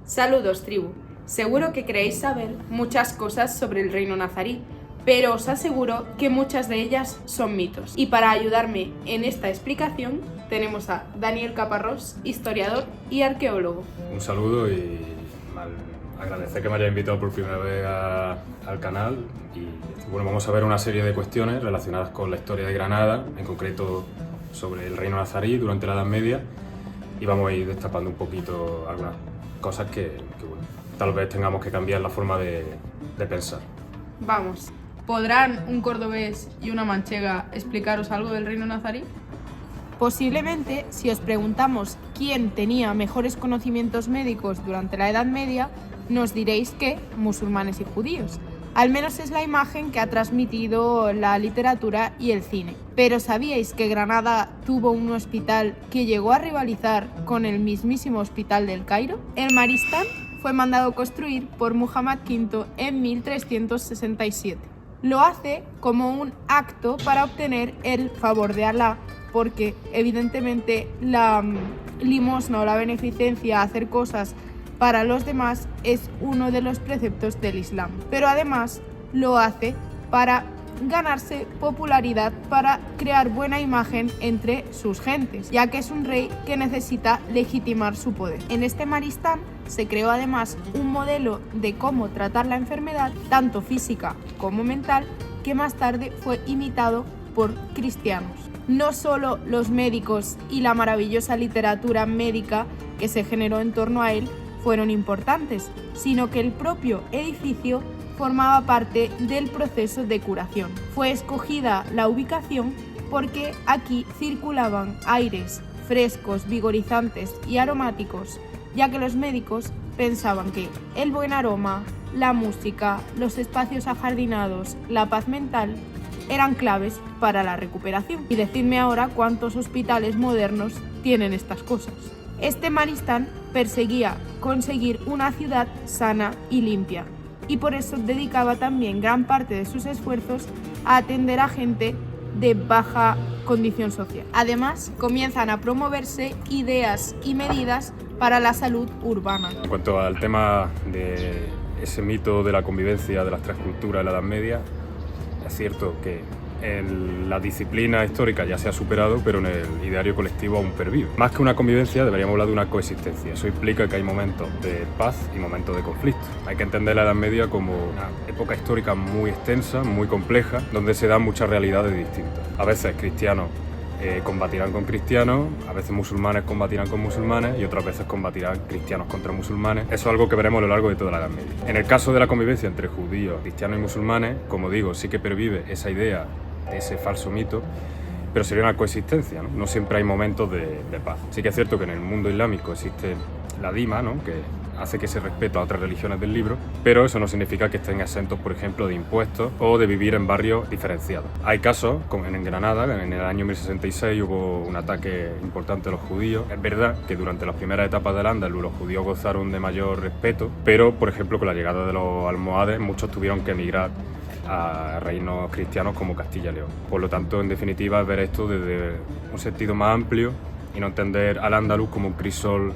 Saludos, tribu. Seguro que queréis saber muchas cosas sobre el reino nazarí, pero os aseguro que muchas de ellas son mitos. Y para ayudarme en esta explicación tenemos a Daniel Caparrós, historiador y arqueólogo. Un saludo y agradecer que me haya invitado por primera vez al canal. Y bueno, vamos a ver una serie de cuestiones relacionadas con la historia de Granada, en concreto sobre el reino nazarí durante la Edad Media, y vamos a ir destapando un poquito algunas cosas que bueno, tal vez tengamos que cambiar la forma de pensar. Vamos, ¿podrán un cordobés y una manchega explicaros algo del reino nazarí? Posiblemente, si os preguntamos quién tenía mejores conocimientos médicos durante la Edad Media, nos diréis que musulmanes y judíos. Al menos es la imagen que ha transmitido la literatura y el cine. Pero ¿sabíais que Granada tuvo un hospital que llegó a rivalizar con el mismísimo Hospital del Cairo? El Maristán fue mandado construir por Muhammad V en 1367. Lo hace como un acto para obtener el favor de Alá, porque evidentemente la limosna o la beneficencia, hacer cosas para los demás, es uno de los preceptos del Islam. Pero además lo hace para ganarse popularidad, para crear buena imagen entre sus gentes, ya que es un rey que necesita legitimar su poder. En este Maristán se creó además un modelo de cómo tratar la enfermedad, tanto física como mental, que más tarde fue imitado por cristianos. No solo los médicos y la maravillosa literatura médica que se generó en torno a él fueron importantes, sino que el propio edificio formaba parte del proceso de curación. Fue escogida la ubicación porque aquí circulaban aires frescos, vigorizantes y aromáticos, ya que los médicos pensaban que el buen aroma, la música, los espacios ajardinados, la paz mental eran claves para la recuperación. Y decidme ahora cuántos hospitales modernos tienen estas cosas. Este Maristán perseguía conseguir una ciudad sana y limpia, y por eso dedicaba también gran parte de sus esfuerzos a atender a gente de baja condición social. Además, comienzan a promoverse ideas y medidas para la salud urbana. En cuanto al tema de ese mito de la convivencia de las tres culturas en la Edad Media, es cierto que en la disciplina histórica ya se ha superado, pero en el ideario colectivo aún pervive. Más que una convivencia, deberíamos hablar de una coexistencia. Eso implica que hay momentos de paz y momentos de conflicto. Hay que entender la Edad Media como una época histórica muy extensa, muy compleja, donde se dan muchas realidades distintas. A veces cristianos combatirán con cristianos, a veces musulmanes combatirán con musulmanes y otras veces combatirán cristianos contra musulmanes. Eso es algo que veremos a lo largo de toda la Edad Media. En el caso de la convivencia entre judíos, cristianos y musulmanes, como digo, sí que pervive esa idea de ese falso mito, pero sería una coexistencia, ¿no? No siempre hay momentos de paz. Sí que es cierto que en el mundo islámico existe la dima, ¿no? Que hace que se respete a otras religiones del libro, pero eso no significa que estén exentos, por ejemplo, de impuestos o de vivir en barrios diferenciados. Hay casos, como en Granada, en el año 1066 hubo un ataque importante a los judíos. Es verdad que durante las primeras etapas del Andalus los judíos gozaron de mayor respeto, pero, por ejemplo, con la llegada de los almohades, muchos tuvieron que emigrar a reinos cristianos como Castilla y León. Por lo tanto, en definitiva, ver esto desde un sentido más amplio y no entender al Andalus como un crisol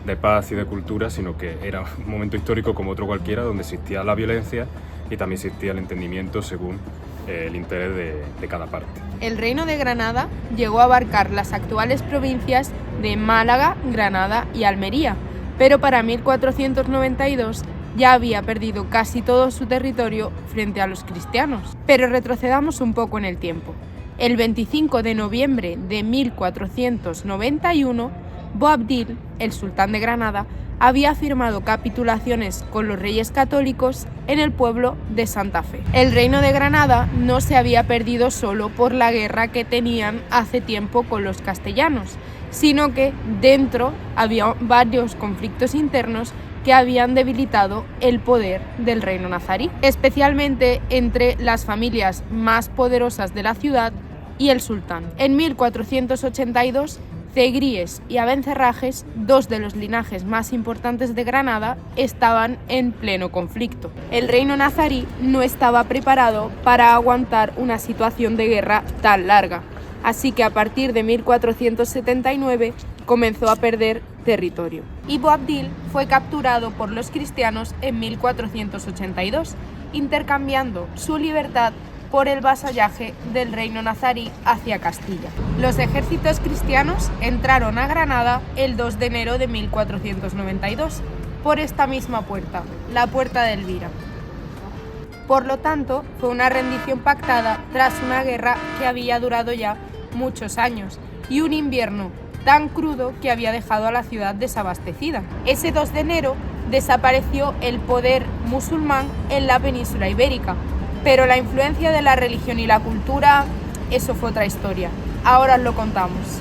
de paz y de cultura, sino que era un momento histórico como otro cualquiera, donde existía la violencia y también existía el entendimiento según el interés de cada parte. El reino de Granada llegó a abarcar las actuales provincias de Málaga, Granada y Almería, pero para 1492 ya había perdido casi todo su territorio frente a los cristianos. Pero retrocedamos un poco en el tiempo. El 25 de noviembre de 1491, Boabdil, el sultán de Granada, había firmado capitulaciones con los reyes católicos en el pueblo de Santa Fe. El reino de Granada no se había perdido solo por la guerra que tenían hace tiempo con los castellanos, sino que dentro había varios conflictos internos que habían debilitado el poder del reino nazarí, especialmente entre las familias más poderosas de la ciudad y el sultán. En 1482, Cegríes y Abencerrajes, dos de los linajes más importantes de Granada, estaban en pleno conflicto. El reino nazarí no estaba preparado para aguantar una situación de guerra tan larga, así que a partir de 1479 comenzó a perder territorio. Y Boabdil fue capturado por los cristianos en 1482, intercambiando su libertad por el vasallaje del reino nazarí hacia Castilla. Los ejércitos cristianos entraron a Granada el 2 de enero de 1492 por esta misma puerta, la Puerta de Elvira. Por lo tanto, fue una rendición pactada tras una guerra que había durado ya muchos años y un invierno tan crudo que había dejado a la ciudad desabastecida. Ese 2 de enero desapareció el poder musulmán en la península ibérica, pero la influencia de la religión y la cultura, eso fue otra historia. Ahora os lo contamos.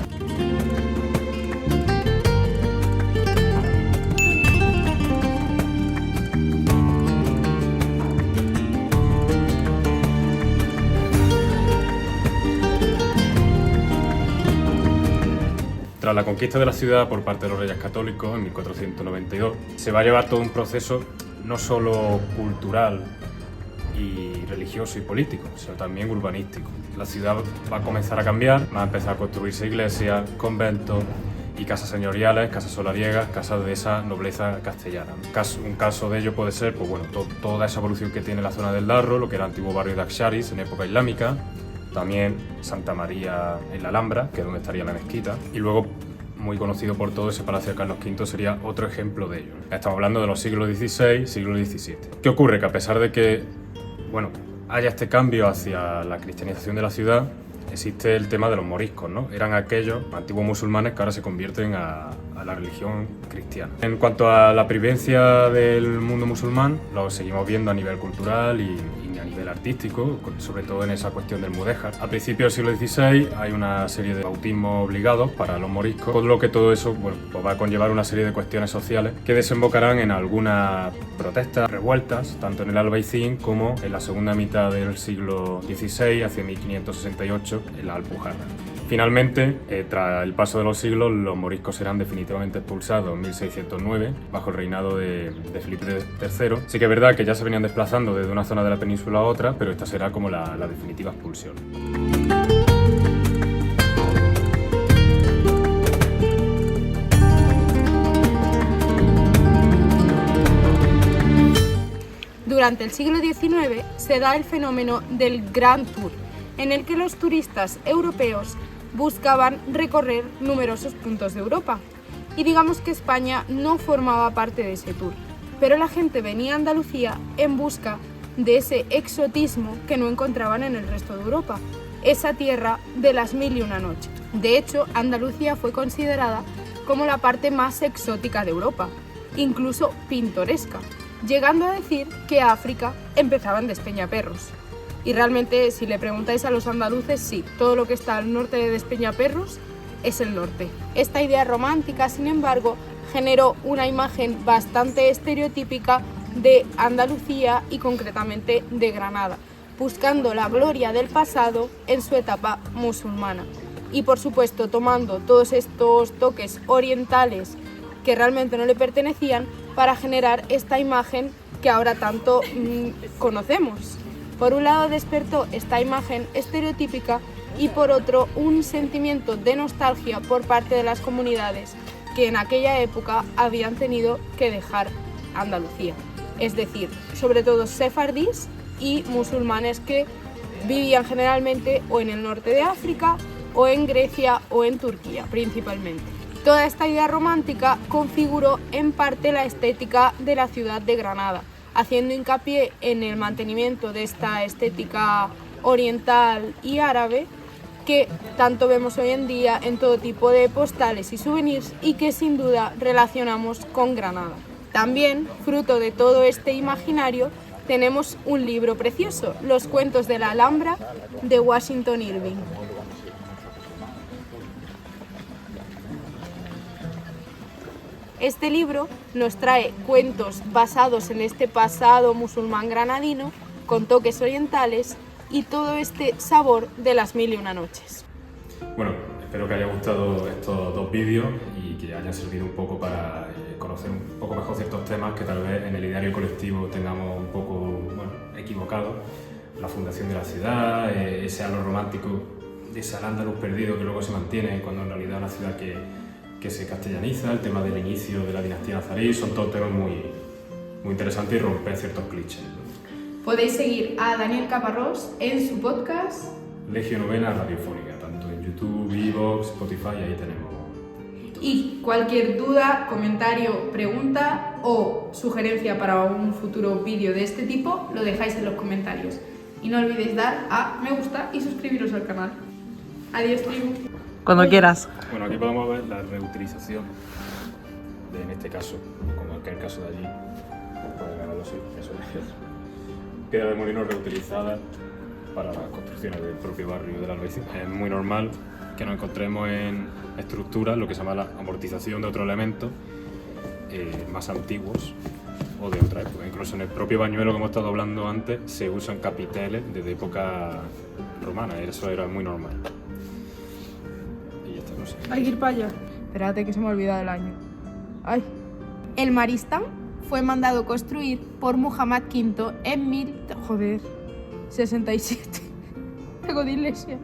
Tras la conquista de la ciudad por parte de los Reyes Católicos en 1492, se va a llevar todo un proceso no solo cultural y religioso y político, sino también urbanístico. La ciudad va a comenzar a cambiar, va a empezar a construirse iglesias, conventos y casas señoriales, casas solariegas, casas de esa nobleza castellana. Un caso de ello puede ser toda esa evolución que tiene la zona del Darro, lo que era el antiguo barrio de Axaris en época islámica, también Santa María en la Alhambra, que es donde estaría la mezquita, y luego, muy conocido por todo, ese Palacio de Carlos V sería otro ejemplo de ello. Estamos hablando de los siglos XVI, siglo XVII. ¿Qué ocurre? Que a pesar de que haya este cambio hacia la cristianización de la ciudad, existe el tema de los moriscos, ¿no? Eran aquellos antiguos musulmanes que ahora se convierten a la religión cristiana. En cuanto a la pervivencia del mundo musulmán, lo seguimos viendo a nivel cultural y a nivel artístico, sobre todo en esa cuestión del mudéjar. A principios del siglo XVI hay una serie de bautismos obligados para los moriscos, con lo que todo eso va a conllevar una serie de cuestiones sociales que desembocarán en algunas protestas, revueltas, tanto en el Albaicín como en la segunda mitad del siglo XVI, hacia 1568, en la Alpujarra. Finalmente, tras el paso de los siglos, los moriscos serán definitivamente expulsados en 1609, bajo el reinado de Felipe III. Sí que es verdad que ya se venían desplazando desde una zona de la península a otra, pero esta será como la definitiva expulsión. Durante el siglo XIX se da el fenómeno del Grand Tour, en el que los turistas europeos buscaban recorrer numerosos puntos de Europa. Y digamos que España no formaba parte de ese tour, pero la gente venía a Andalucía en busca de ese exotismo que no encontraban en el resto de Europa, esa tierra de las 1001 noches. De hecho, Andalucía fue considerada como la parte más exótica de Europa, incluso pintoresca, llegando a decir que África empezaba en Despeñaperros. Y realmente, si le preguntáis a los andaluces, sí, todo lo que está al norte de Despeñaperros es el norte. Esta idea romántica, sin embargo, generó una imagen bastante estereotípica de Andalucía y concretamente de Granada, buscando la gloria del pasado en su etapa musulmana. Y por supuesto, tomando todos estos toques orientales que realmente no le pertenecían para generar esta imagen que ahora tanto conocemos. Por un lado despertó esta imagen estereotípica y por otro un sentimiento de nostalgia por parte de las comunidades que en aquella época habían tenido que dejar Andalucía. Es decir, sobre todo sefardíes y musulmanes que vivían generalmente o en el norte de África o en Grecia o en Turquía principalmente. Toda esta idea romántica configuró en parte la estética de la ciudad de Granada, haciendo hincapié en el mantenimiento de esta estética oriental y árabe que tanto vemos hoy en día en todo tipo de postales y souvenirs y que sin duda relacionamos con Granada. También, fruto de todo este imaginario, tenemos un libro precioso, Los cuentos de la Alhambra, de Washington Irving. Este libro nos trae cuentos basados en este pasado musulmán granadino, con toques orientales y todo este sabor de las 1001 noches. Bueno, espero que haya gustado estos dos vídeos y que hayan servido un poco para conocer un poco mejor ciertos temas que tal vez en el ideario colectivo tengamos un poco equivocado. La fundación de la ciudad, ese halo romántico de ese Al-Ándalus perdido que luego se mantiene cuando en realidad es una ciudad que que se castellaniza, el tema del inicio de la dinastía nazarí, son todos temas muy, muy interesantes y romper ciertos clichés, ¿no? Podéis seguir a Daniel Caparrós en su podcast. Legio Novena Radiofónica, tanto en YouTube, Evox, Spotify, ahí tenemos. Y cualquier duda, comentario, pregunta o sugerencia para un futuro vídeo de este tipo, lo dejáis en los comentarios. Y no olvidéis dar a me gusta y suscribiros al canal. Adiós, tribu. Cuando quieras. Bueno, aquí podemos ver la reutilización de, en este caso, como en aquel caso de allí, puede grabarlo así, eso es. Piedra de molino reutilizada para las construcciones del propio barrio del Albaicín. Es muy normal que nos encontremos en estructuras, lo que se llama la amortización de otros elementos más antiguos o de otra época. Incluso en el propio bañuelo que hemos estado hablando antes se usan capiteles desde época romana, eso era muy normal. Y ya está, no sé. Hay que ir para allá. Espérate que se me ha olvidado el año. Ay. El Maristán fue mandado construir por Muhammad V en 67. Tengo de iglesia.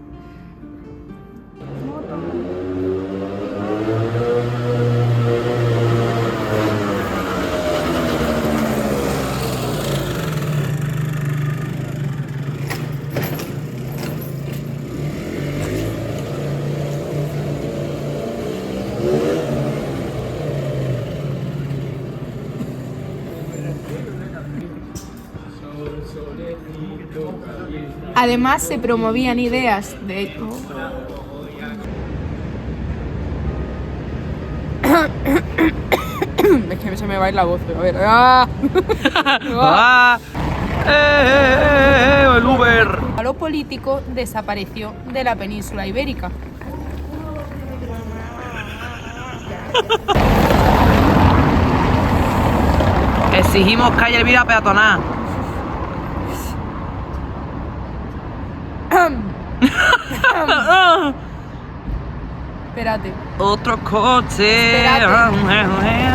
Además, se promovían ideas de... Es que se me va a ir la voz, pero a ver... ¡Ah! ¡Ah! ¡El Uber! A lo político desapareció de la península ibérica. Exigimos calle Elvira peatonal. Espérate. Otro coche. Espérate.